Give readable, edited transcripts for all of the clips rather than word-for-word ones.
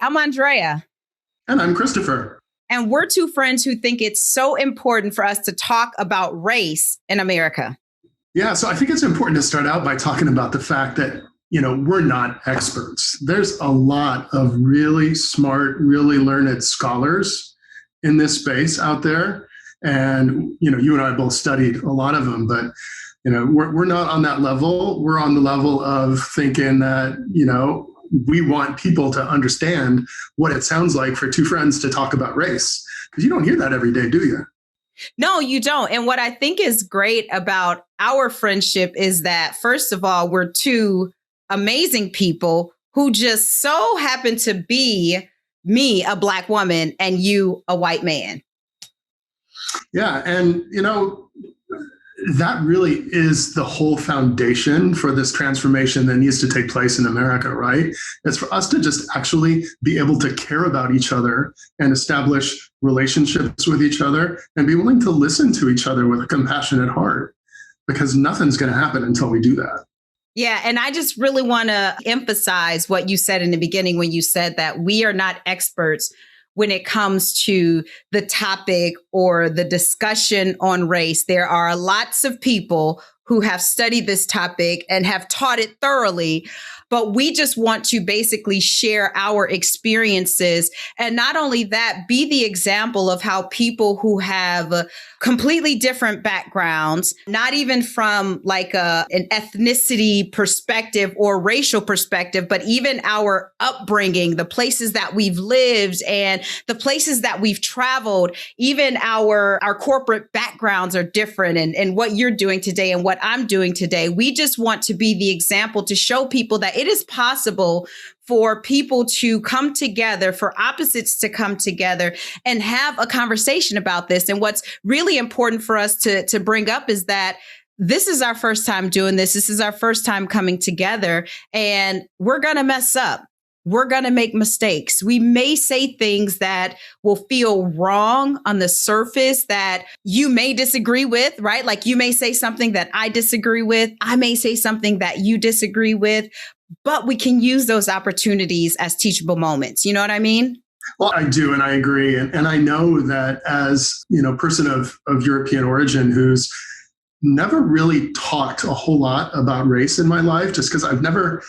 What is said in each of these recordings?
I'm Andréa. And I'm Christopher. And we're two friends who think it's so important for us to talk about race in America. Yeah, so I think it's important to start out by talking about the fact that, we're not experts. There's a lot of really smart, really learned scholars in this space out there. And, you and I both studied a lot of them, but, we're not on that level. We're on the level of thinking that, we want people to understand what it sounds like for two friends to talk about race. Because you don't hear that every day, do you? No, you don't. And what I think is great about our friendship is that, first of all, we're two amazing people who just so happen to be me, a Black woman, and you, a white man. Yeah. And, that really is the whole foundation for this transformation that needs to take place in America, right? It's for us to just actually be able to care about each other and establish relationships with each other and be willing to listen to each other with a compassionate heart, because nothing's going to happen until we do that. Yeah. And I just really want to emphasize what you said in the beginning when you said that we are not experts when it comes to the topic or the discussion on race. There are lots of people who have studied this topic and have taught it thoroughly, but we just want to basically share our experiences. And not only that, be the example of how people who have completely different backgrounds, not even from like an ethnicity perspective or racial perspective, but even our upbringing, the places that we've lived and the places that we've traveled, even our corporate backgrounds are different, and what you're doing today and what I'm doing today. We just want to be the example to show people that it is possible for people to come together, for opposites to come together and have a conversation about this. And what's really important for us to bring up is that this is our first time doing this. This is our first time coming together, and we're going to mess up. We're going to make mistakes. We may say things that will feel wrong on the surface that you may disagree with, right? Like you may say something that I disagree with. I may say something that you disagree with, but we can use those opportunities as teachable moments. You know what I mean? Well, I do, and I agree. And I know that as, person of European origin who's never really talked a whole lot about race in my life, just because I've never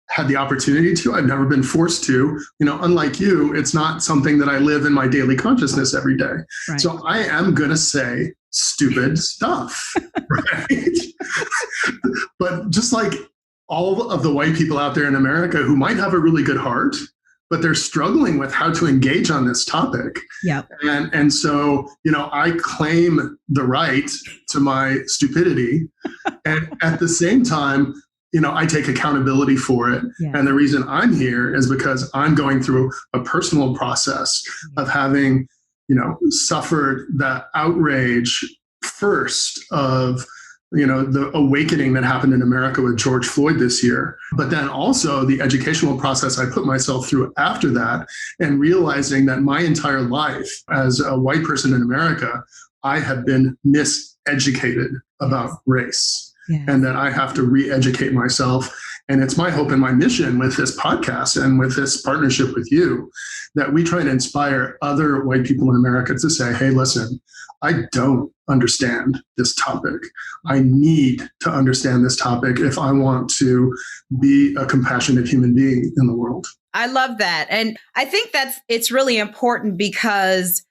had the opportunity to. I've never been forced to. Unlike you, it's not something that I live in my daily consciousness every day. Right. So I am going to say stupid stuff, right? But just like all of the white people out there in America who might have a really good heart, but they're struggling with how to engage on this topic. Yep. And so, I claim the right to my stupidity. And at the same time, I take accountability for it. Yeah. And the reason I'm here is because I'm going through a personal process of having, suffered that outrage first of, the awakening that happened in America with George Floyd this year, but then also the educational process I put myself through after that, and realizing that my entire life as a white person in America, I have been miseducated about race. Yes. And that I have to re-educate myself. And it's my hope and my mission with this podcast and with this partnership with you that we try to inspire other white people in America to say, hey, listen, I don't understand this topic. I need to understand this topic if I want to be a compassionate human being in the world. I love that. And I think it's really important because,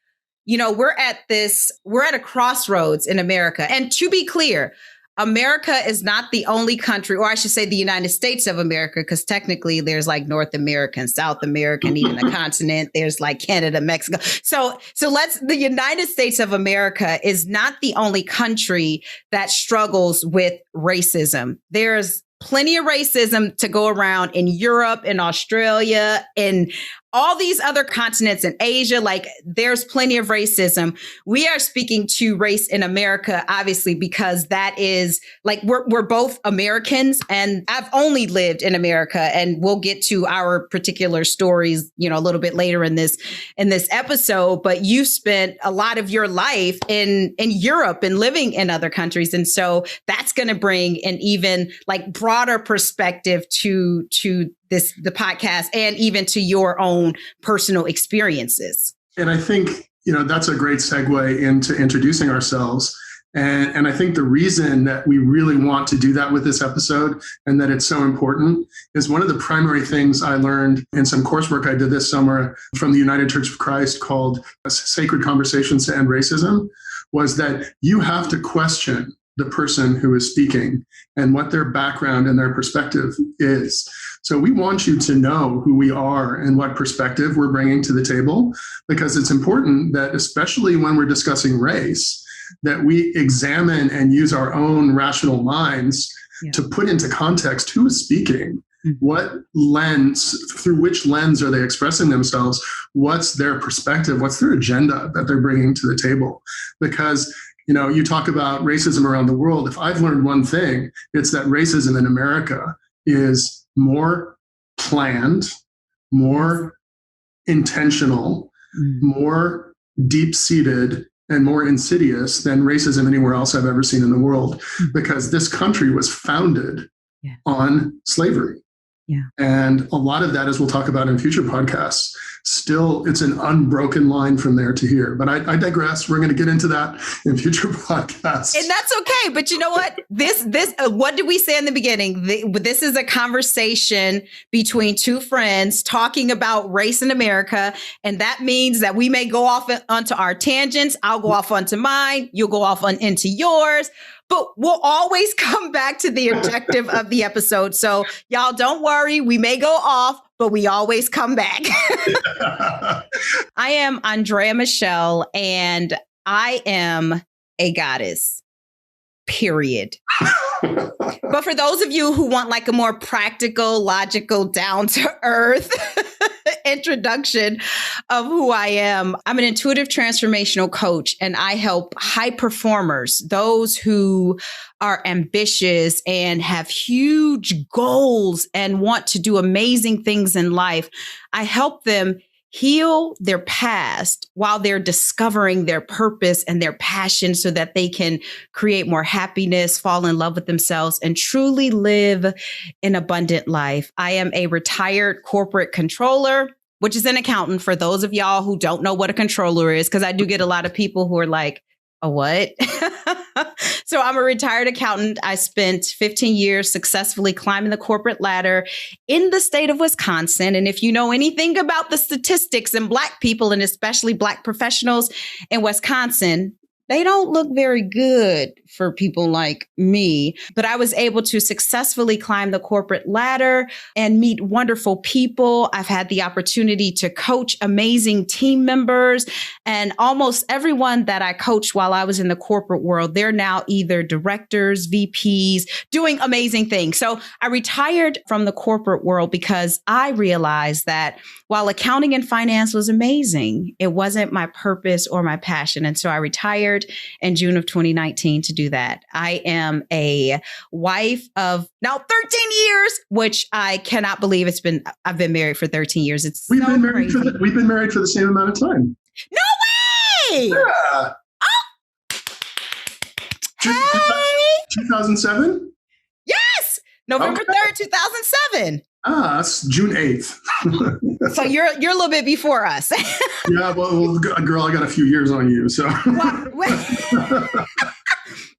we're at a crossroads in America. And to be clear, America is not the only country, or I should say the United States of America, because technically there's like North America and South America and even a continent. There's like Canada, Mexico. So the United States of America is not the only country that struggles with racism. There's plenty of racism to go around in Europe, in Australia, in all these other continents in Asia. Like there's plenty of racism. We are speaking to race in America, obviously, because that is like, we're both Americans, and I've only lived in America, and we'll get to our particular stories, a little bit later in this episode, but you spent a lot of your life in Europe and living in other countries. And so that's going to bring an even like broader perspective to the podcast and even to your own own personal experiences. And I think, that's a great segue into introducing ourselves. And I think the reason that we really want to do that with this episode and that it's so important is one of the primary things I learned in some coursework I did this summer from the United Church of Christ called Sacred Conversations to End Racism was that you have to question the person who is speaking and what their background and their perspective is. So we want you to know who we are and what perspective we're bringing to the table, because it's important that, especially when we're discussing race, that we examine and use our own rational minds to put into context who is speaking, what lens, through which lens are they expressing themselves, what's their perspective, what's their agenda that they're bringing to the table. Because you talk about racism around the world. If I've learned one thing, it's that racism in America is more planned, more intentional, more deep-seated, and more insidious than racism anywhere else I've ever seen in the world, because this country was founded on slavery. Yeah. And a lot of that, as we'll talk about in future podcasts, still it's an unbroken line from there to here. But I digress. We're going to get into that in future podcasts. And that's okay. But you know what? What did we say in the beginning? This is a conversation between two friends talking about race in America. And that means that we may go off onto our tangents. I'll go off onto mine. You'll go off into yours. But we'll always come back to the objective of the episode. So y'all don't worry. We may go off, but we always come back. I am Andréa Michelle, and I am a goddess, period. But for those of you who want like a more practical, logical, down to earth introduction of who I am, I'm an intuitive transformational coach, and I help high performers, those who are ambitious and have huge goals and want to do amazing things in life. I help them heal their past while they're discovering their purpose and their passion so that they can create more happiness, fall in love with themselves, and truly live an abundant life. I am a retired corporate controller, which is an accountant for those of y'all who don't know what a controller is, because I do get a lot of people who are like, a what? So I'm a retired accountant. I spent 15 years successfully climbing the corporate ladder in the state of Wisconsin. And if you know anything about the statistics and Black people, and especially Black professionals in Wisconsin, they don't look very good for people like me. But I was able to successfully climb the corporate ladder and meet wonderful people. I've had the opportunity to coach amazing team members, and almost everyone that I coached while I was in the corporate world, they're now either directors, VPs, doing amazing things. So I retired from the corporate world because I realized that while accounting and finance was amazing, it wasn't my purpose or my passion. And so I retired in June of 2019 to do that. I am a wife of now 13 years, which I cannot believe I've been married for 13 years. We've been married for the same amount of time. No way! Yeah. Hey! 2007? Yes! November 3rd, 2007. It's June 8th. So you're a little bit before us. Yeah, well, girl, I got a few years on you, so.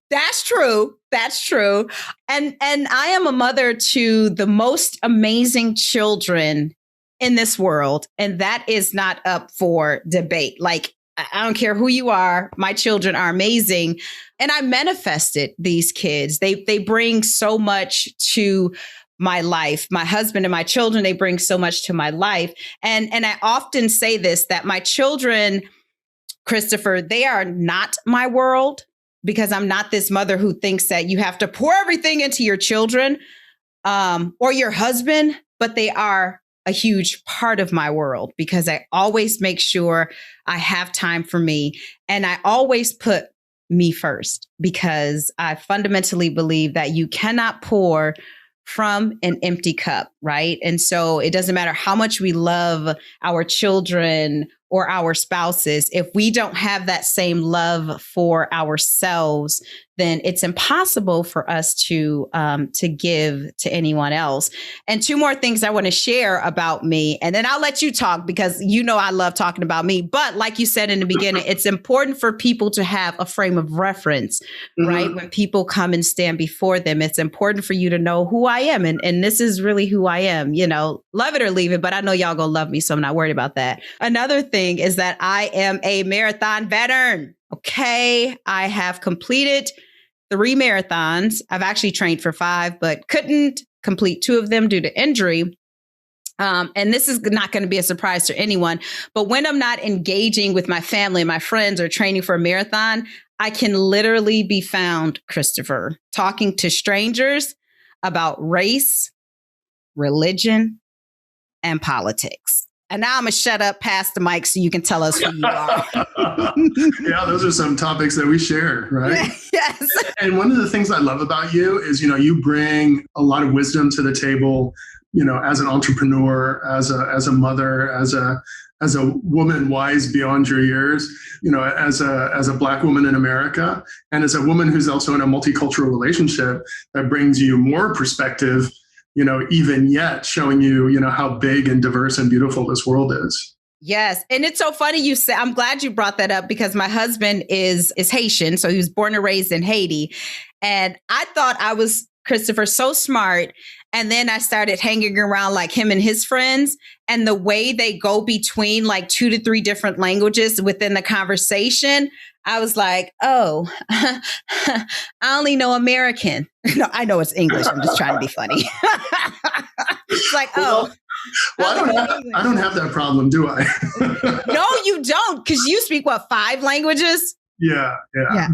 That's true. That's true. And I am a mother to the most amazing children in this world, and that is not up for debate. Like, I don't care who you are. My children are amazing. And I manifested these kids. They bring so much to my life. My husband and my children, they bring so much to my life. And I often say this, that my children, Christopher, they are not my world, because I'm not this mother who thinks that you have to pour everything into your children or your husband, but they are a huge part of my world, because I always make sure I have time for me. And I always put me first, because I fundamentally believe that you cannot pour from an empty cup, right? And so it doesn't matter how much we love our children or our spouses, if we don't have that same love for ourselves, then it's impossible for us to give to anyone else. And two more things I want to share about me, and then I'll let you talk because you know I love talking about me. But like you said in the beginning, it's important for people to have a frame of reference, right? When people come and stand before them, it's important for you to know who I am, and this is really who I am. You know, love it or leave it, but I know y'all gonna love me, so I'm not worried about that. Another thing is that I am a marathon veteran. Okay, I have completed 3 marathons. I've actually trained for 5, but couldn't complete 2 of them due to injury. And this is not going to be a surprise to anyone, but when I'm not engaging with my family and my friends or training for a marathon, I can literally be found, Christopher, talking to strangers about race, religion, and politics. And now I'm going to shut up, pass the mic so you can tell us who you are. Yeah, those are some topics that we share, right? Yes. And one of the things I love about you is, you bring a lot of wisdom to the table, as an entrepreneur, as a mother, as a woman wise beyond your years, as a Black woman in America, and as a woman who's also in a multicultural relationship that brings you more perspective, even yet showing you, how big and diverse and beautiful this world is. Yes. And it's so funny you said, I'm glad you brought that up because my husband is Haitian. So he was born and raised in Haiti. And I thought I was, Christopher, so smart. And then I started hanging around like him and his friends, and the way they go between like 2 to 3 different languages within the conversation, I was like, oh, I only know American. No, I know it's English. I'm just trying to be funny. It's like, oh. Well, I don't have that problem, do I? No, you don't, because you speak, 5 languages? Yeah.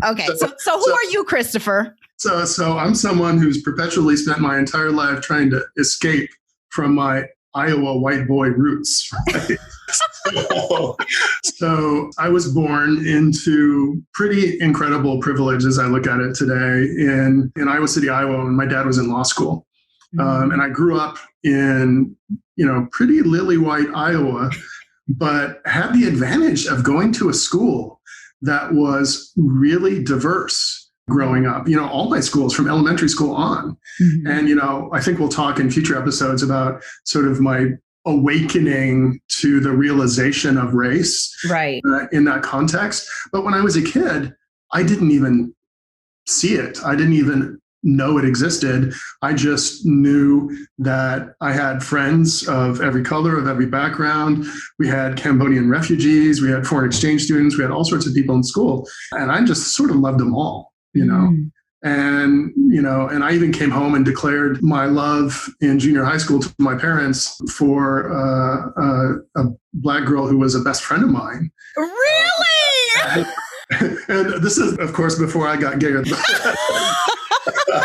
Okay. So who are you, Christopher? So I'm someone who's perpetually spent my entire life trying to escape from my Iowa white boy roots. Right? So I was born into pretty incredible privilege as I look at it today in Iowa City, Iowa, when my dad was in law school. And I grew up in, pretty lily white Iowa, but had the advantage of going to a school that was really diverse growing up, all my schools from elementary school on. And, I think we'll talk in future episodes about sort of my awakening to the realization of race, right, in that context. But when I was a kid, I didn't even see it. I didn't even know it existed. I just knew that I had friends of every color, of every background. We had Cambodian refugees, we had foreign exchange students, we had all sorts of people in school. And I just sort of loved them all, And, and I even came home and declared my love in junior high school to my parents for a Black girl who was a best friend of mine. Really? And this is, of course, before I got gay.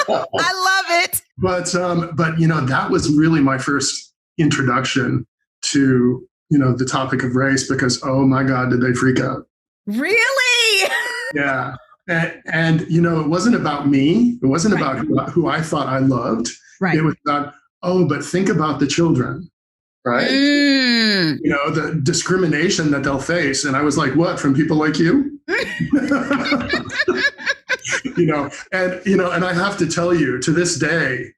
I love it. But that was really my first introduction to, the topic of race, because, oh my God, did they freak out. Really? Yeah. And it wasn't about me. It wasn't about who I thought I loved. Right. It was about, but think about the children, right? The discrimination that they'll face. And I was like, what, from people like you? And I have to tell you, to this day,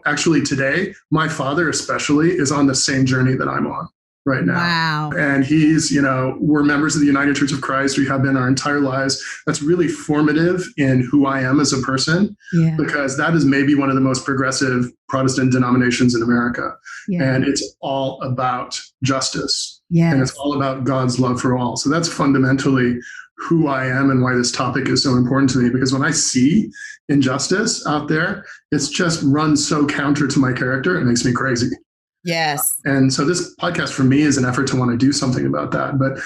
actually today, my father especially is on the same journey that I'm on right now. Wow. And he's, we're members of the United Church of Christ. We have been our entire lives. That's really formative in who I am as a person, because that is maybe one of the most progressive Protestant denominations in America. Yeah. And it's all about justice. Yeah. And it's all about God's love for all. So that's fundamentally who I am and why this topic is so important to me, because when I see injustice out there, it's just runs so counter to my character. It makes me crazy. Yes. And so this podcast for me is an effort to want to do something about that. But,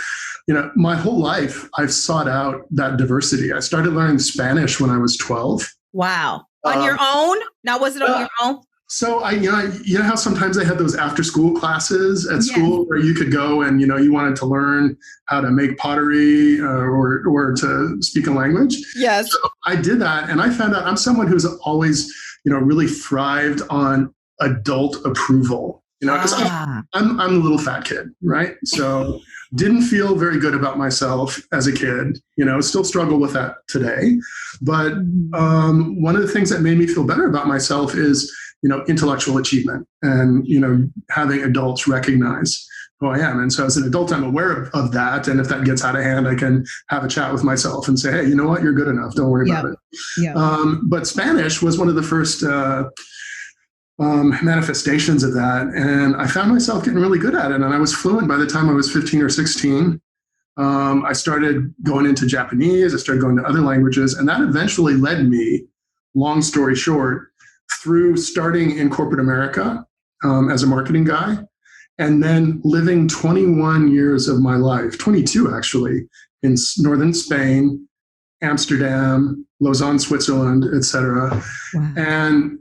my whole life, I've sought out that diversity. I started learning Spanish when I was 12. Wow. On your own? Now, was it on your own? So you know how sometimes they had those after school classes at school where you could go and, you wanted to learn how to make pottery or to speak a language. Yes. So I did that. And I found out I'm someone who's always, really thrived on adult approval. because I'm a little fat kid, right? So didn't feel very good about myself as a kid, still struggle with that today. But one of the things that made me feel better about myself is, intellectual achievement and, having adults recognize who I am. And so as an adult, I'm aware of that. And if that gets out of hand, I can have a chat with myself and say, hey, you know what? You're good enough. Don't worry about it. Yeah. But Spanish was one of the first manifestations of that. And I found myself getting really good at it. And I was fluent by the time I was 15 or 16. I started going into Japanese. I started going to other languages. And that eventually led me, long story short, through starting in corporate America as a marketing guy, and then living 21 years of my life, 22 actually, in northern Spain, Amsterdam, Lausanne, Switzerland, etc. Wow. And,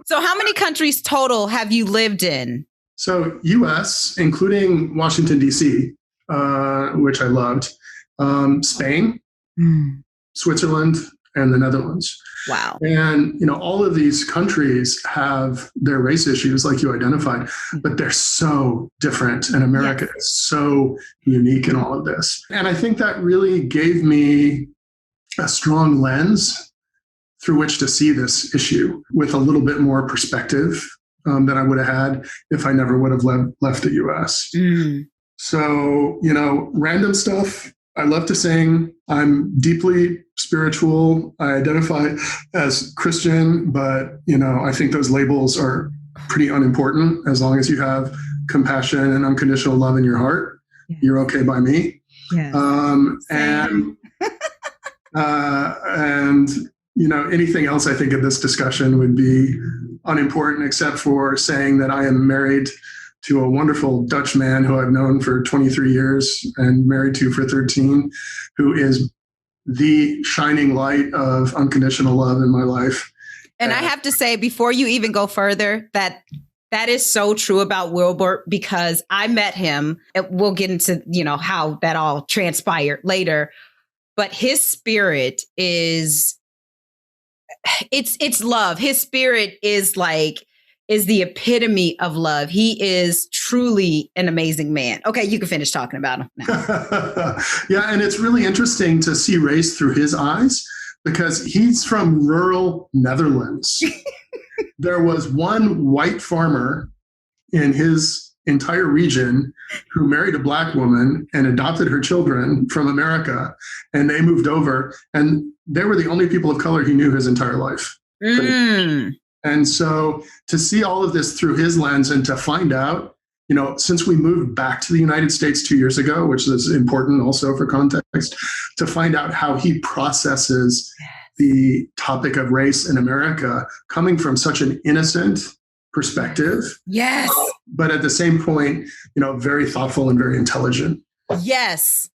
So how many countries total have you lived in? So US, including Washington, D.C., which I loved, Spain, Switzerland, and the Netherlands. Wow. And, all of these countries have their race issues like you identified, but they're so different. And America is so unique in all of this. And I think that really gave me a strong lens through which to see this issue with a little bit more perspective than I would have had if I never would have left the US. So, random stuff. I love to sing. I'm deeply spiritual. I identify as Christian, but, I think those labels are pretty unimportant. As long as you have compassion and unconditional love in your heart, you're okay by me. Yes. And anything else I think in this discussion would be unimportant, except for saying that I am married to a wonderful Dutch man who I've known for 23 years and married to for 13, who is the shining light of unconditional love in my life. And I have to say, before you even go further, that is so true about Wilbert, because I met him. We'll get into, how that all transpired later. But his spirit it's love. His spirit is the epitome of love. He is truly an amazing man. Okay, you can finish talking about him now. Yeah, and it's really interesting to see race through his eyes, because he's from rural Netherlands. There was one white farmer in his entire region who married a black woman and adopted her children from America, and they moved over, and they were the only people of color he knew his entire life. And so to see all of this through his lens and to find out, since we moved back to the United States 2 years ago, which is important also for context, to find out how he processes the topic of race in America coming from such an innocent perspective. Yes. But at the same point, very thoughtful and very intelligent. Yes.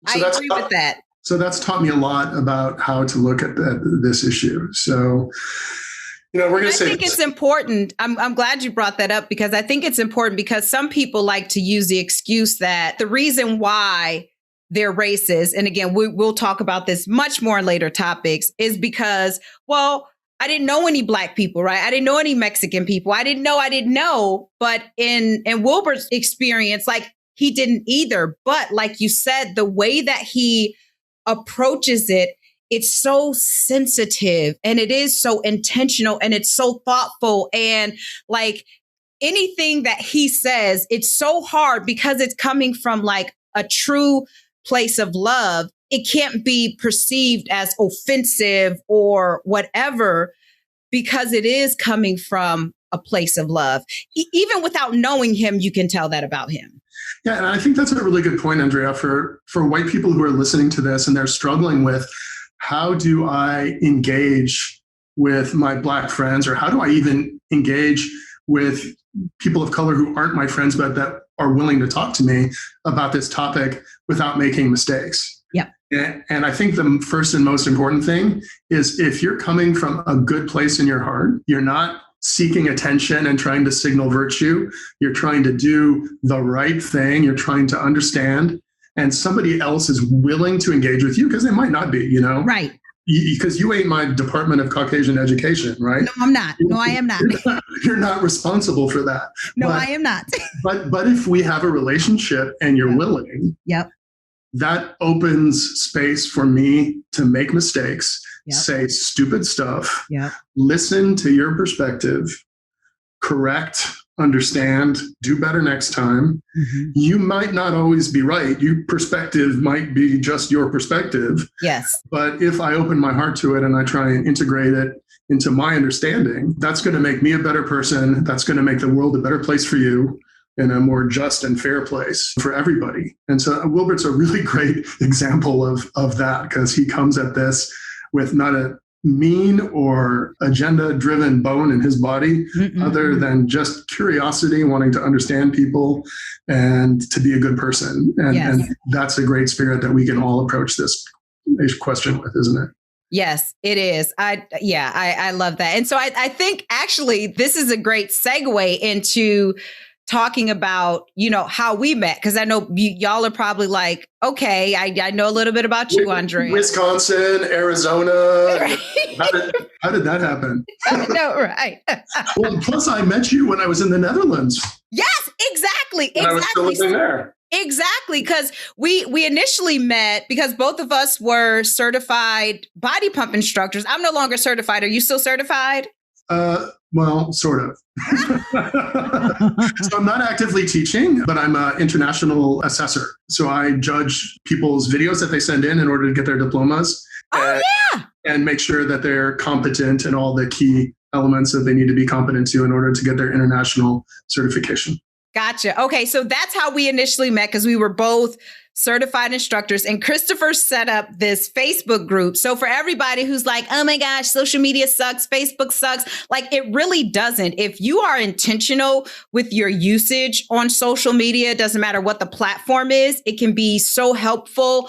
So I agree with that. So that's taught me a lot about how to look at this issue. So, we're going to say. I think it's important. I'm glad you brought that up, because I think it's important, because some people like to use the excuse that the reason why they're racist, and again, we'll talk about this much more in later topics, is because, well, I didn't know any Black people, right? I didn't know any Mexican people. I didn't know. But in Wilbert's experience, he didn't either. But like you said, the way that he approaches it, it's so sensitive, and it is so intentional, and it's so thoughtful. And anything that he says, it's so hard because it's coming from a true place of love. It can't be perceived as offensive or whatever, because it is coming from a place of love. Even without knowing him, you can tell that about him. Yeah, and I think that's a really good point, Andrea, for white people who are listening to this and they're struggling with, how do I engage with my Black friends, or how do I even engage with people of color who aren't my friends, but that are willing to talk to me about this topic without making mistakes? Yeah. And I think the first and most important thing is, if you're coming from a good place in your heart, you're not seeking attention and trying to signal virtue. You're trying to do the right thing. You're trying to understand, and somebody else is willing to engage with you, because they might not be, Right. because you ain't my Department of Caucasian Education, right? No, I'm not. No, I am not. You're not responsible for that. No, I am not. but if we have a relationship and you're willing, yep, that opens space for me to make mistakes, say stupid stuff, listen to your perspective, correct, understand, do better next time. You might not always be right. Your perspective might be just your perspective. Yes. But if I open my heart to it and I try and integrate it into my understanding, that's going to make me a better person. That's going to make the world a better place for you and a more just and fair place for everybody. And so Wilbert's a really great example of that, because he comes at this with not a mean or agenda-driven bone in his body, other than just curiosity, wanting to understand people and to be a good person. And that's a great spirit that we can all approach this question with, isn't it? Yes, it is. I love that. And so I think actually this is a great segue into talking about, how we met. Because I know y'all are probably like, okay, I know a little bit about you, Andréa. Wisconsin, Arizona. Right. How did that happen? I know, right. Well, plus I met you when I was in the Netherlands. Yes, exactly. I was still living there. Exactly, because we initially met because both of us were certified body pump instructors. I'm no longer certified. Are you still certified? Well, sort of. So I'm not actively teaching, but I'm an international assessor. So I judge people's videos that they send in order to get their diplomas. And make sure that they're competent in all the key elements that they need to be competent to in order to get their international certification. Gotcha. Okay. So that's how we initially met, because we were both certified instructors, and Christopher set up this Facebook group. So for everybody who's like, oh my gosh, social media sucks, Facebook sucks, like it really doesn't. If you are intentional with your usage on social media, it doesn't matter what the platform is, it can be so helpful.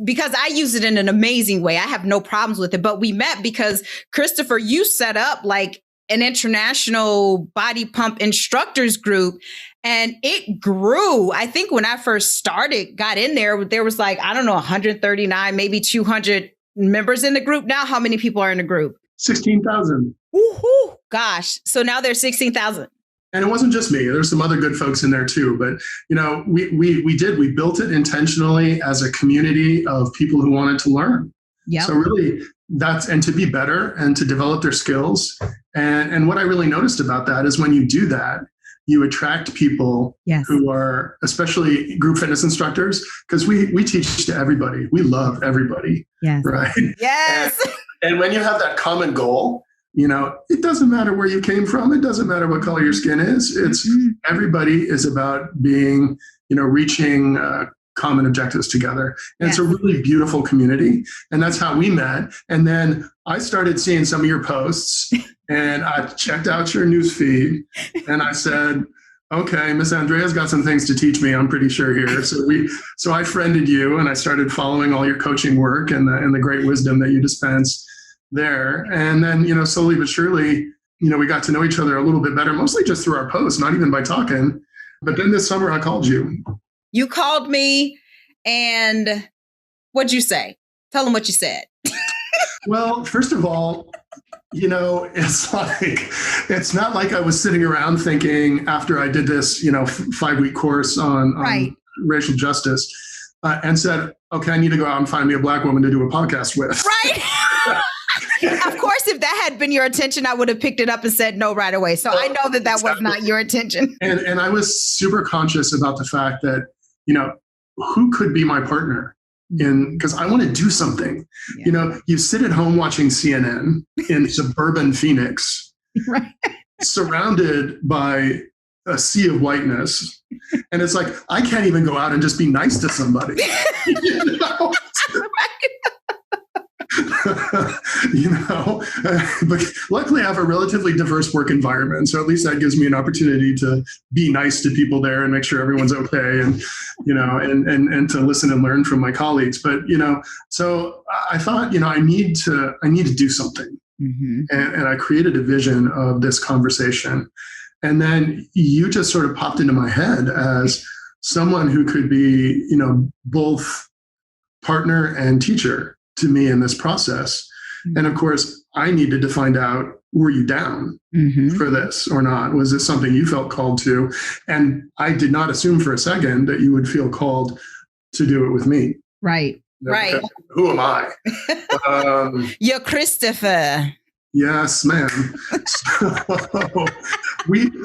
Because I use it in an amazing way. I have no problems with it. But we met because Christopher, you set up like an international body pump instructors group, and it grew. I think when I first got in there was like, I don't know, 139, maybe 200 members in the group. Now, how many people are in the group? 16,000. Woohoo! Gosh. So now there's 16,000. And it wasn't just me. There's some other good folks in there too. But, we built it intentionally as a community of people who wanted to learn. Yeah. So really and to be better and to develop their skills. And what I really noticed about that is when you do that, you attract people who are, especially group fitness instructors, because we teach to everybody. We love everybody. Yes. Right. Yes. And when you have that common goal, it doesn't matter where you came from. It doesn't matter what color your skin is. It's everybody is about being, reaching common objectives together. And it's a really beautiful community. And that's how we met. And then I started seeing some of your posts and I checked out your news feed and I said, okay, Miss Andréa's got some things to teach me, I'm pretty sure here. So I friended you and I started following all your coaching work and the great wisdom that you dispense there. And then, slowly but surely, we got to know each other a little bit better, mostly just through our posts, not even by talking. But then this summer I called you. You called me, and what'd you say? Tell them what you said. Well, first of all, it's not like I was sitting around thinking after I did this, 5-week course on racial justice and said, okay, I need to go out and find me a Black woman to do a podcast with. Right. Of course, if that had been your intention, I would have picked it up and said no right away. So I know that was not your intention. And I was super conscious about the fact that, who could be my partner? Because I want to do something. Yeah. You sit at home watching CNN in suburban Phoenix, right, surrounded by a sea of whiteness. And it's like, I can't even go out and just be nice to somebody. But luckily I have a relatively diverse work environment. So at least that gives me an opportunity to be nice to people there and make sure everyone's okay. And, and to listen and learn from my colleagues. But, so I thought, I need to do something. Mm-hmm. And I created a vision of this conversation. And then you just sort of popped into my head as someone who could be, both partner and teacher. to me in this process. And of course, I needed to find out, were you down for this or not? Was this something you felt called to? And I did not assume for a second that you would feel called to do it with me. Right. Right. Who am I? You're Christopher. Yes, ma'am.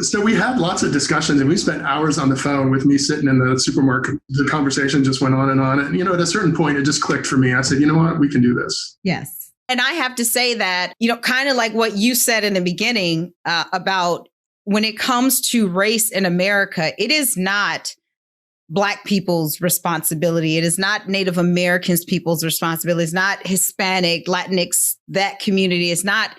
So we had lots of discussions, and we spent hours on the phone with me sitting in the supermarket. The conversation just went on. And, at a certain point, it just clicked for me. I said, you know what? We can do this. Yes. And I have to say that, kind of like what you said in the beginning about when it comes to race in America, it is not Black people's responsibility. It is not Native Americans people's responsibility. It's not Hispanic, Latinx, that community. It's not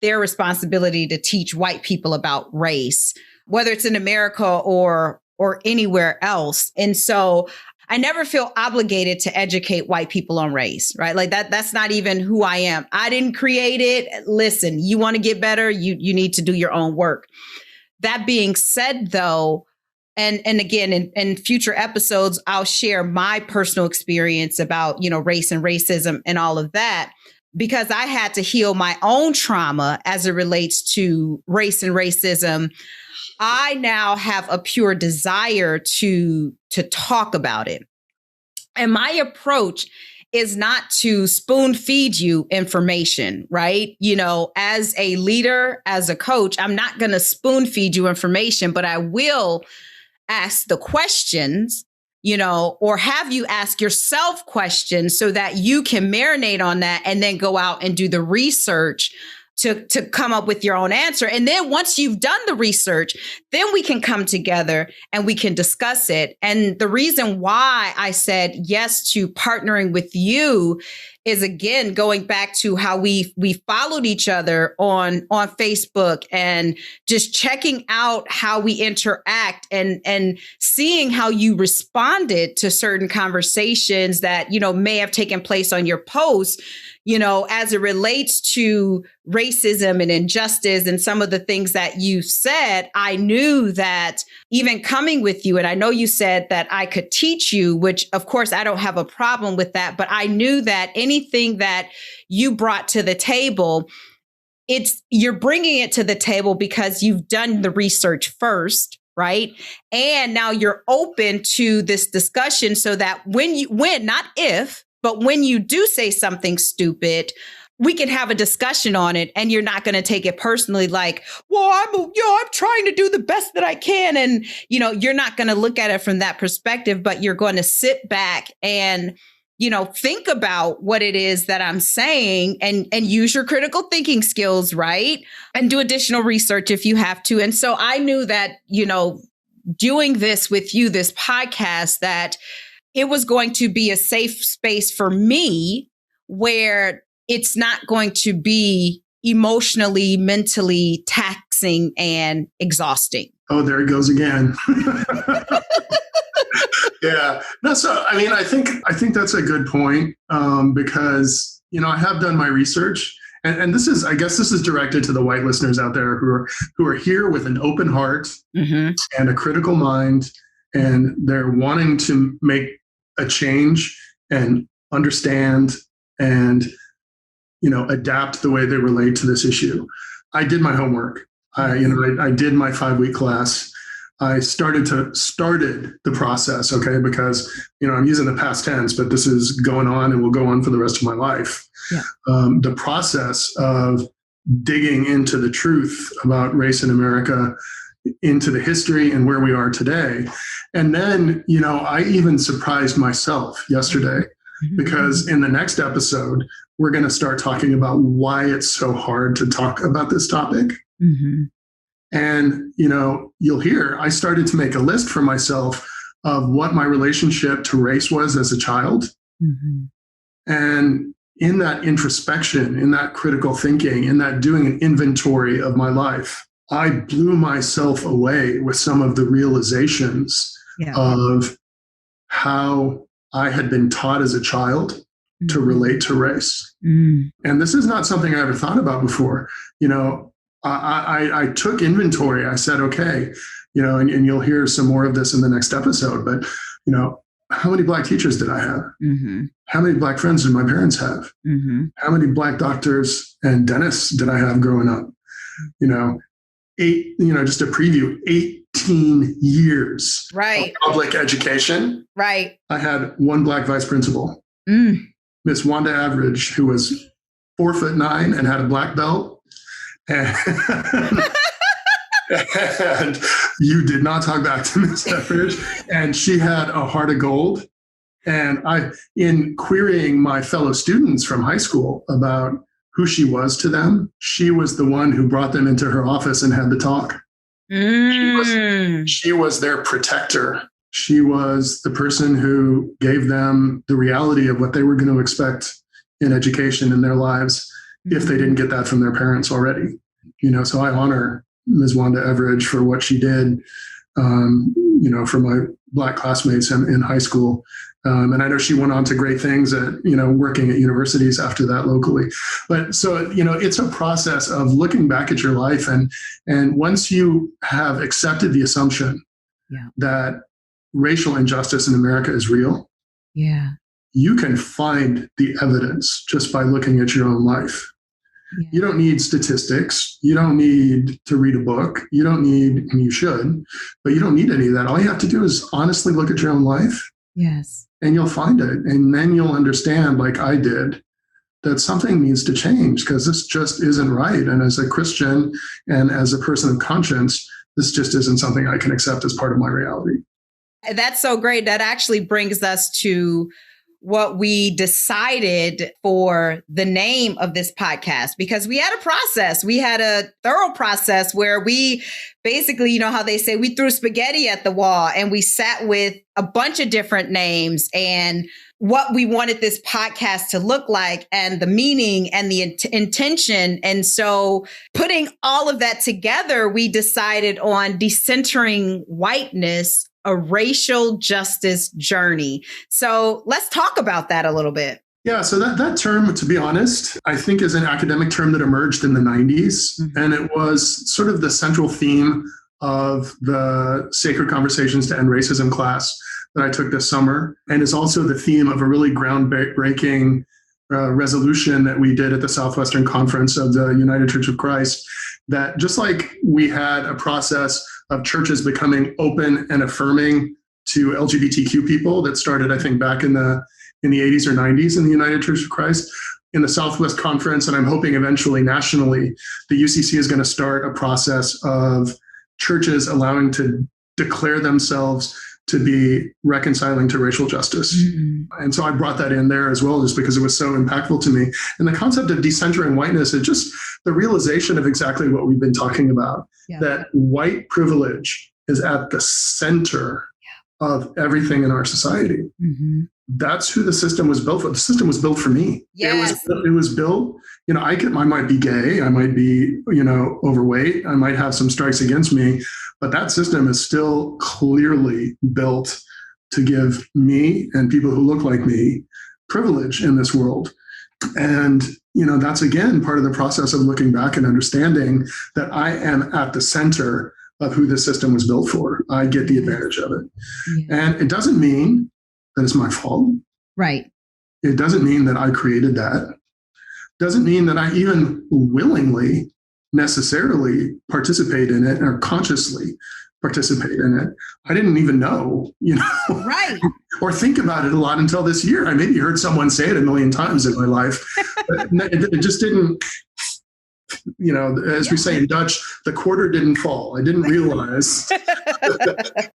their responsibility to teach white people about race, whether it's in America or anywhere else. And so I never feel obligated to educate white people on race, right? Like that's not even who I am. I didn't create it. Listen, you want to get better, you need to do your own work. That being said, though, and again, in future episodes, I'll share my personal experience about, race and racism and all of that, because I had to heal my own trauma as it relates to race and racism. I now have a pure desire to talk about it. And my approach is not to spoon feed you information, right? As a leader, as a coach, I'm not going to spoon feed you information, but I will ask the questions, or have you ask yourself questions so that you can marinate on that and then go out and do the research to come up with your own answer. And then once you've done the research, then we can come together and we can discuss it. And the reason why I said yes to partnering with you is, again, going back to how we followed each other on Facebook and just checking out how we interact and seeing how you responded to certain conversations that, may have taken place on your posts, as it relates to racism and injustice and some of the things that you said. I knew that even coming with you, and I know you said that I could teach you, which of course I don't have a problem with that, but I knew that anything that you brought to the table, you're bringing it to the table because you've done the research first. Right. And now you're open to this discussion so that not if, but when you do say something stupid, we can have a discussion on it, and you're not going to take it personally like, well, I'm trying to do the best that I can. And, you're not going to look at it from that perspective, but you're going to sit back and, think about what it is that I'm saying and use your critical thinking skills, right? And do additional research if you have to. And so I knew that, doing this with you, this podcast, that it was going to be a safe space for me where it's not going to be emotionally, mentally taxing and exhausting. Oh, there it goes again. Yeah. No, so, I think that's a good point because, I have done my research and this is directed to the white listeners out there who are here with an open heart and a critical mind, and they're wanting to make a change and understand and, adapt the way they relate to this issue. I did my homework. I did my 5-week class. I started the process, okay, because, I'm using the past tense, but this is going on and will go on for the rest of my life. Yeah. The process of digging into the truth about race in America, into the history and where we are today. And then, I even surprised myself yesterday because in the next episode, we're going to start talking about why it's so hard to talk about this topic. Mm-hmm. And, you'll hear, I started to make a list for myself of what my relationship to race was as a child. Mm-hmm. And in that introspection, in that critical thinking, in that doing an inventory of my life, I blew myself away with some of the realizations of how I had been taught as a child to relate to race. Mm. And this is not something I ever thought about before. I took inventory. I said, okay, and you'll hear some more of this in the next episode, but, how many Black teachers did I have? Mm-hmm. How many Black friends did my parents have? Mm-hmm. How many Black doctors and dentists did I have growing up? Just a preview, 18 years right. of public education. Right. I had one Black vice principal, Miss Wanda Average, who was 4'9" and had a black belt. And, and you did not talk back to Miss Average. And she had a heart of gold. And in querying my fellow students from high school about who she was to them, she was the one who brought them into her office and had the talk. She was their protector. She was the person who gave them the reality of what they were going to expect in education in their lives if they didn't get that from their parents already. So I honor Ms. Wanda Everidge for what she did, for my Black classmates in high school. And I know she went on to great things at, working at universities after that locally. But so, it's a process of looking back at your life. And once you have accepted the assumption that racial injustice in America is real, you can find the evidence just by looking at your own life. You don't need statistics. You don't need to read a book. You don't need, and you should, but you don't need any of that. All you have to do is honestly look at your own life. Yes. And you'll find it. And then you'll understand, like I did, that something needs to change because this just isn't right. And as a Christian and as a person of conscience, this just isn't something I can accept as part of my reality. That's so great. That actually brings us to what we decided for the name of this podcast, because we had a process. We had a thorough process where we basically, how they say, we threw spaghetti at the wall and we sat with a bunch of different names and what we wanted this podcast to look like and the meaning and the intention. And so putting all of that together, we decided on Decentering Whiteness, a racial justice journey. So let's talk about that a little bit. Yeah, so that term, to be honest, I think is an academic term that emerged in the 90s. And it was sort of the central theme of the Sacred Conversations to End Racism class that I took this summer. And is also the theme of a really groundbreaking resolution that we did at the Southwestern Conference of the United Church of Christ, that just like we had a process of churches becoming open and affirming to LGBTQ people that started, I think, back in the 80s or 90s in the United Church of Christ. In the Southwest Conference, and I'm hoping eventually nationally, the UCC is going to start a process of churches allowing to declare themselves to be reconciling to racial justice. And so I brought that in there as well, just because it was so impactful to me. And the concept of decentering whiteness is just the realization of exactly what we've been talking about, that white privilege is at the center of everything in our society. That's who the system was built for. The system was built for me. Yes. It was built, I might be gay, I might be, overweight, I might have some strikes against me, but that system is still clearly built to give me and people who look like me privilege in this world. And, that's again part of the process of looking back and understanding that I am at the center of who this system was built for. I get the advantage of it. And it doesn't mean that it's my fault. Right. It doesn't mean that I created that. Doesn't mean that I even willingly necessarily participate in it or consciously participate in it. I didn't even know, right, or think about it a lot until this year. I maybe heard someone say it a million times in my life, but it just didn't, as we say in Dutch, the quarter didn't fall. I didn't realize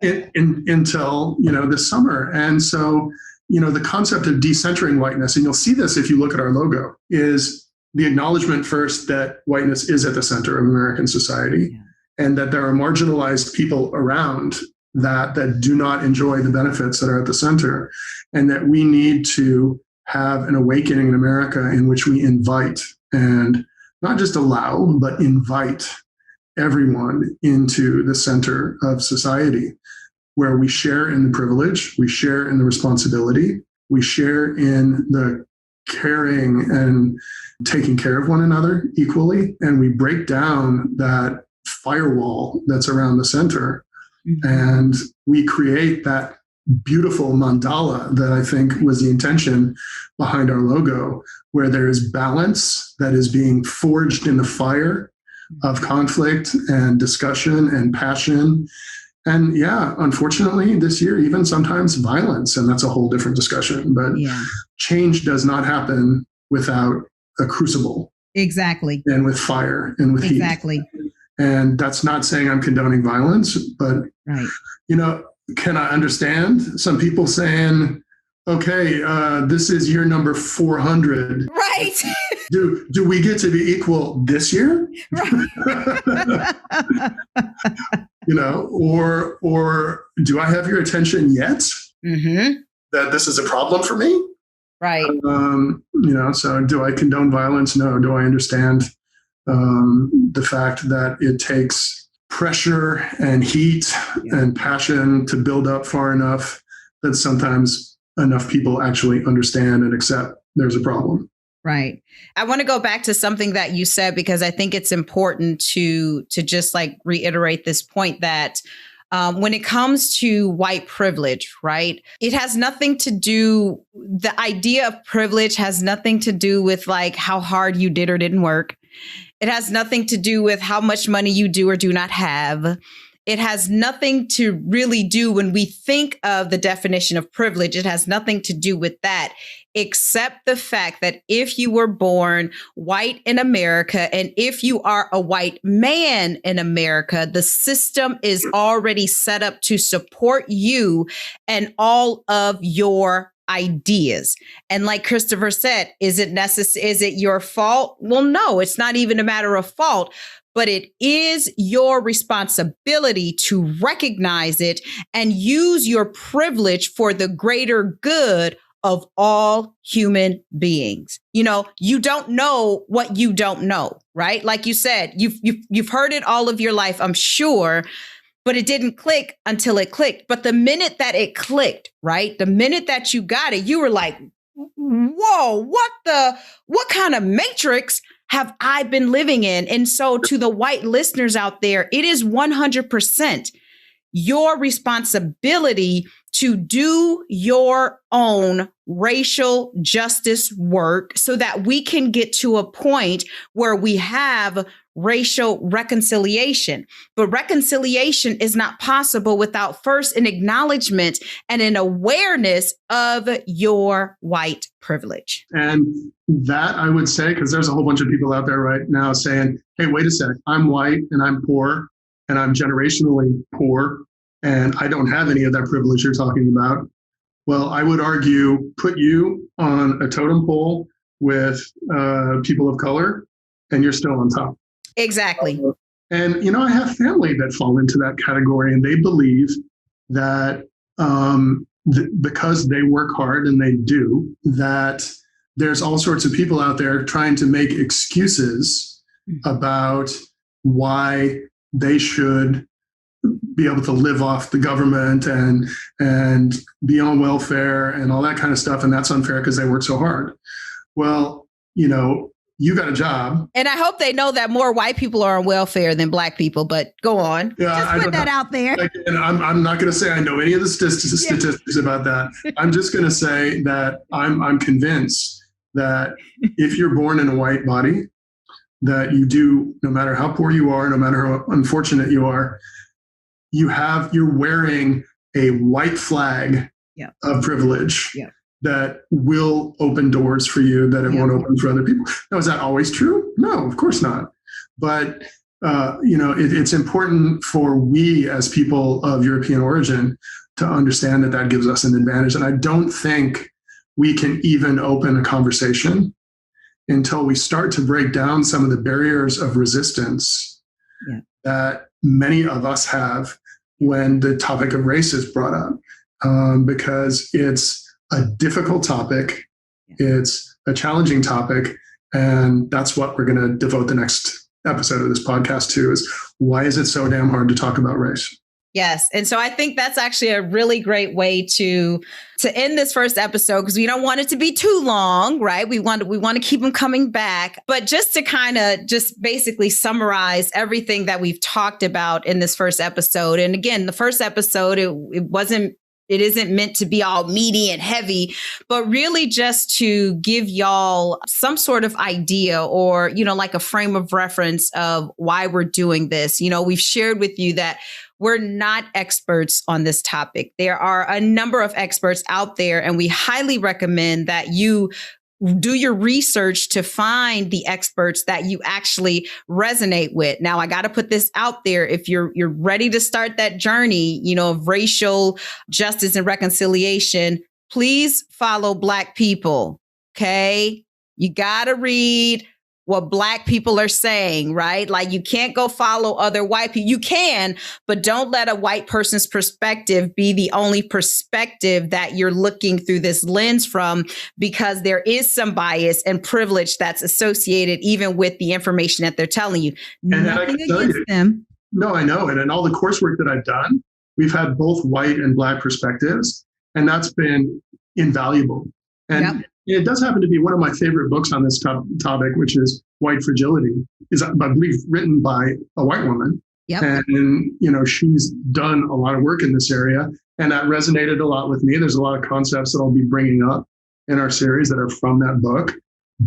until, this summer. And so, the concept of decentering whiteness, and you'll see this if you look at our logo, is the acknowledgement first that whiteness is at the center of American society, and that there are marginalized people around that do not enjoy the benefits that are at the center, and that we need to have an awakening in America in which we invite and not just allow, but invite everyone into the center of society, where we share in the privilege, we share in the responsibility, we share in the caring and taking care of one another equally, and we break down that firewall that's around the center, and we create that beautiful mandala that I think was the intention behind our logo, where there is balance that is being forged in the fire of conflict and discussion and passion. And yeah, unfortunately, this year, even sometimes violence, and that's a whole different discussion. But change does not happen without a crucible. Exactly. And with fire and with heat. Exactly. And that's not saying I'm condoning violence, but, can I understand some people saying, okay, this is year number 400. Right. Do we get to be equal this year? Right. Or do I have your attention yet? Mm-hmm. That this is a problem for me? Right. So do I condone violence? No. Do I understand the fact that it takes pressure and heat and passion to build up far enough that sometimes enough people actually understand and accept there's a problem? Right. I want to go back to something that you said, because I think it's important to just like reiterate this point that when it comes to white privilege, right, it has nothing to do, the idea of privilege has nothing to do with like how hard you did or didn't work. It has nothing to do with how much money you do or do not have. It has nothing to really do, when we think of the definition of privilege, it has nothing to do with that, except the fact that if you were born white in America, and if you are a white man in America, the system is already set up to support you and all of your ideas. And like Christopher said, is it necessary? Is it your fault? Well, no, it's not even a matter of fault, but it is your responsibility to recognize it and use your privilege for the greater good of all human beings. You don't know what you don't know, right? Like you said, you've heard it all of your life, I'm sure, but it didn't click until it clicked. But the minute that it clicked, right? The minute that you got it, you were like, whoa, what kind of matrix have I been living in? And so to the white listeners out there, it is 100% your responsibility to do your own racial justice work so that we can get to a point where we have racial reconciliation. But reconciliation is not possible without first an acknowledgement and an awareness of your white privilege. And that I would say, because there's a whole bunch of people out there right now saying, hey, wait a sec, I'm white and I'm poor and I'm generationally poor and I don't have any of that privilege you're talking about. Well, I would argue, put you on a totem pole with people of color and you're still on top. Exactly. And, I have family that fall into that category, and they believe that because they work hard, and they do, that there's all sorts of people out there trying to make excuses about why they should be able to live off the government and be on welfare and all that kind of stuff. And that's unfair because they work so hard. Well, you got a job. And I hope they know that more white people are on welfare than black people, but go on. Yeah, just put that out there. And I'm not going to say I know any of the statistics about that. I'm just going to say that I'm convinced that if you're born in a white body, that you do, no matter how poor you are, no matter how unfortunate you are, you're wearing a white flag of privilege. Yeah. That will open doors for you that it won't open for other people. Now, is that always true? No, of course not. But, it's important for we as people of European origin to understand that gives us an advantage. And I don't think we can even open a conversation until we start to break down some of the barriers of resistance that many of us have when the topic of race is brought up, because it's a difficult topic. It's a challenging topic. And that's what we're going to devote the next episode of this podcast to, is why is it so damn hard to talk about race? Yes. And so I think that's actually a really great way to end this first episode, because we don't want it to be too long, right? We want to keep them coming back. But just to kind of just basically summarize everything that we've talked about in this first episode. And again, the first episode, it wasn't it isn't meant to be all meaty and heavy, but really just to give y'all some sort of idea or, like a frame of reference of why we're doing this. We've shared with you that we're not experts on this topic. There are a number of experts out there, and we highly recommend that you do your research to find the experts that you actually resonate with. Now, I got to put this out there. If you're ready to start that journey, of racial justice and reconciliation, please follow Black people. Okay. You got to read what Black people are saying, right? Like, you can't go follow other white people. You can, but don't let a white person's perspective be the only perspective that you're looking through this lens from, because there is some bias and privilege that's associated even with the information that they're telling you. And nothing against them. No, I know. And in all the coursework that I've done, we've had both white and Black perspectives, and that's been invaluable. And it does happen to be one of my favorite books on this topic, which is White Fragility, is, I believe, written by a white woman. And, she's done a lot of work in this area, and that resonated a lot with me. There's a lot of concepts that I'll be bringing up in our series that are from that book.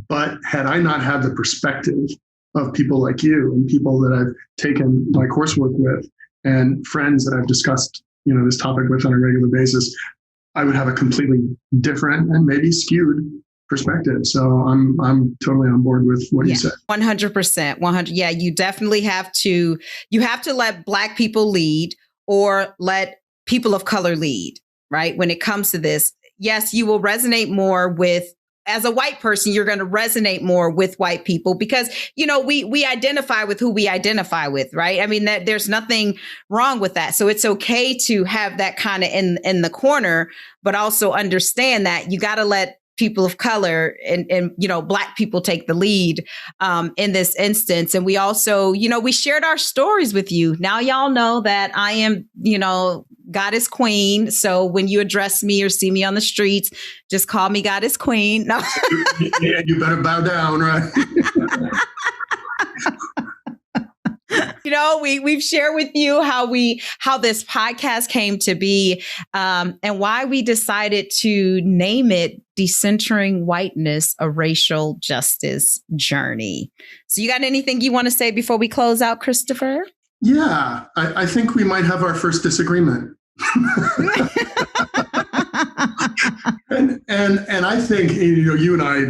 But had I not had the perspective of people like you and people that I've taken my coursework with and friends that I've discussed, this topic with on a regular basis, I would have a completely different and maybe skewed perspective. So I'm totally on board with what you said. 100%. 100. Yeah, you definitely have to let Black people lead or let people of color lead, right? When it comes to this, yes, you will resonate more with, as a white person, you're going to resonate more with white people because, we identify with who we identify with, right? I mean, that there's nothing wrong with that. So it's okay to have that kind of in the corner, but also understand that you got to let people of color and Black people take the lead in this instance. And we also, we shared our stories with you. Now y'all know that I am, Goddess Queen. So when you address me or see me on the streets, just call me Goddess Queen. No. Yeah, you better bow down, right? We've shared with you how this podcast came to be, and why we decided to name it Decentering Whiteness, a Racial Justice Journey. So you got anything you want to say before we close out, Christopher? Yeah, I think we might have our first disagreement. And I think, you and I,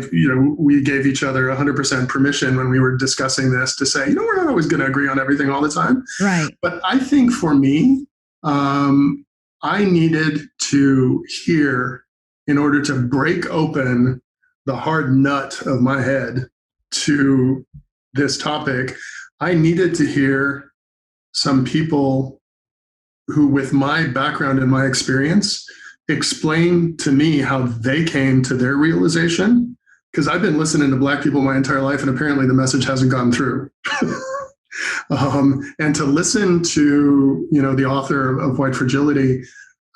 we gave each other 100% permission when we were discussing this to say, we're not always going to agree on everything all the time. Right. But I think for me, I needed to hear, in order to break open the hard nut of my head to this topic, I needed to hear some people who, with my background and my experience, explain to me how they came to their realization. Because I've been listening to Black people my entire life, and apparently the message hasn't gone through. And to listen to, the author of White Fragility,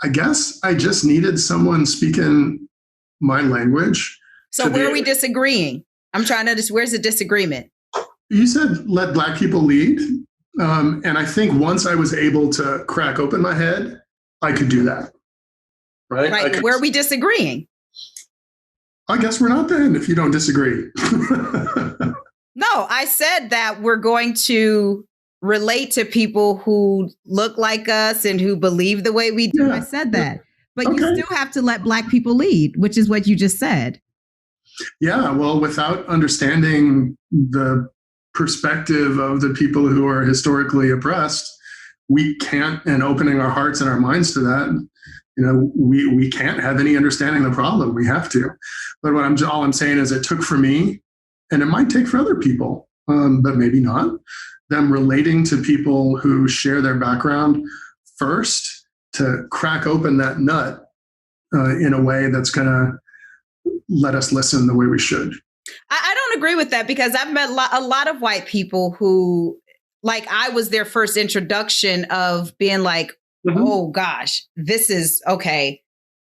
I guess I just needed someone speaking my language. So where are we disagreeing? I'm trying to understand, where's the disagreement? You said let Black people lead. And I think once I was able to crack open my head, I could do that. Right. Where are we disagreeing? I guess we're not then, if you don't disagree. No, I said that we're going to relate to people who look like us and who believe the way we do. I said that. But you still have to let Black people lead, which is what you just said. Yeah, well, without understanding the perspective of the people who are historically oppressed, we can't, and opening our hearts and our minds to that, we can't have any understanding of the problem. We have to. But all I'm saying is, it took for me, and it might take for other people, but maybe not, them relating to people who share their background first to crack open that nut in a way that's going to let us listen the way we should. I don't agree with that, because I've met a lot of white people who, like, I was their first introduction of being like, oh gosh, this is okay.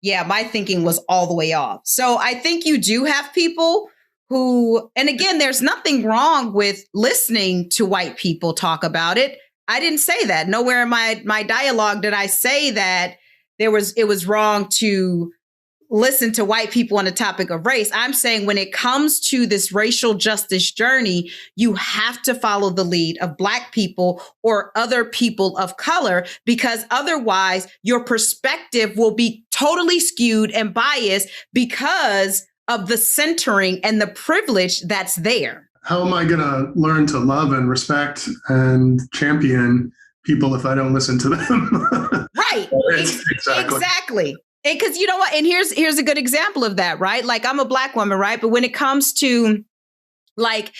Yeah, my thinking was all the way off. So I think you do have people who, and again, there's nothing wrong with listening to white people talk about it. I didn't say that. Nowhere in my dialogue did I say that it was wrong to listen to white people on the topic of race. I'm saying when it comes to this racial justice journey, you have to follow the lead of Black people or other people of color, because otherwise your perspective will be totally skewed and biased because of the centering and the privilege that's there. How am I going to learn to love and respect and champion people if I don't listen to them? Right. Exactly. And because you know what? And here's a good example of that, right? Like, I'm a Black woman, right? But when it comes to like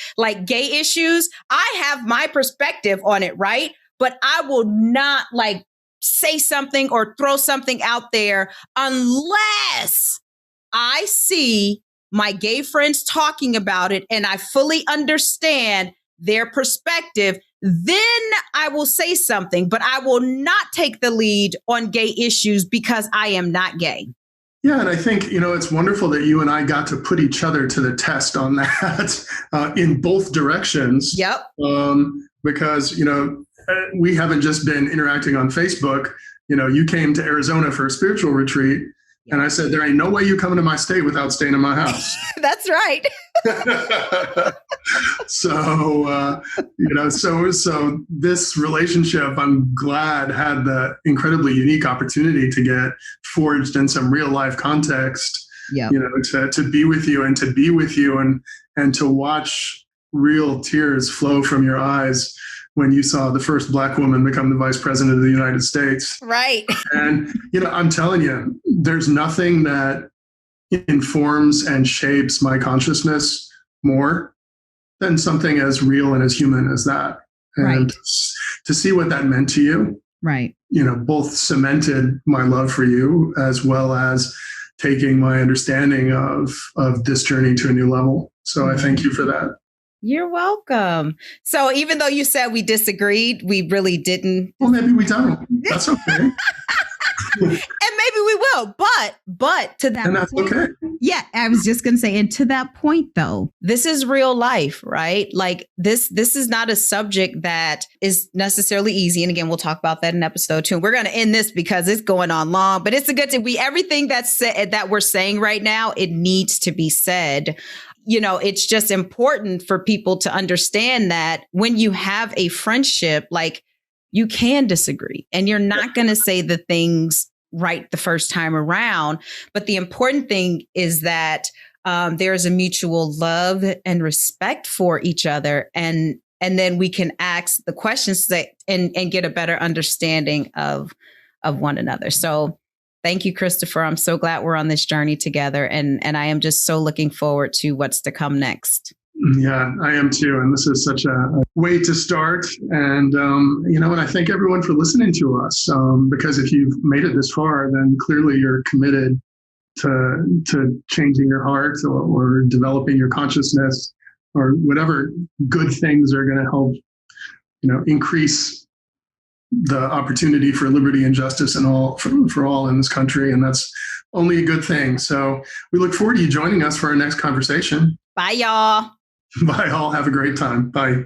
gay issues, I have my perspective on it, right? But I will not like say something or throw something out there unless I see my gay friends talking about it and I fully understand their perspective. Then I will say something, but I will not take the lead on gay issues because I am not gay. Yeah, and I think, it's wonderful that you and I got to put each other to the test on that in both directions. Yep. Because, we haven't just been interacting on Facebook. You came to Arizona for a spiritual retreat. And I said, there ain't no way you come into my state without staying in my house. That's right. So this relationship, I'm glad, had the incredibly unique opportunity to get forged in some real life context, to be with you and to be with you and to watch real tears flow from your eyes when you saw the first Black woman become the vice president of the United States. Right. And, I'm telling you, there's nothing that informs and shapes my consciousness more than something as real and as human as that. And right. To see what that meant to you, right. Both cemented my love for you as well as taking my understanding of this journey to a new level. So I thank you for that. You're welcome. So even though you said we disagreed, we really didn't. Well, maybe we don't. That's okay. And maybe we will, but to that and that's point, okay. Yeah, I was just going to say, and to that point, though, this is real life, right? Like this is not a subject that is necessarily easy. And again, we'll talk about that in episode 2. And we're going to end this because it's going on long, but it's a good thing. Everything that's said that we're saying right now, it needs to be said. It's just important for people to understand that when you have a friendship, like, you can disagree and you're not going to say the things right the first time around. But the important thing is that there's a mutual love and respect for each other. And then we can ask the questions and get a better understanding of one another. So thank you, Christopher. I'm so glad we're on this journey together. And I am just so looking forward to what's to come next. Yeah, I am too. And this is such a way to start. And, and I thank everyone for listening to us, because if you've made it this far, then clearly you're committed to changing your heart or developing your consciousness or whatever good things are going to help, increase the opportunity for liberty and justice and all for all in this country. And that's only a good thing. So we look forward to you joining us for our next conversation. Bye, y'all. Bye, all. Have a great time. Bye.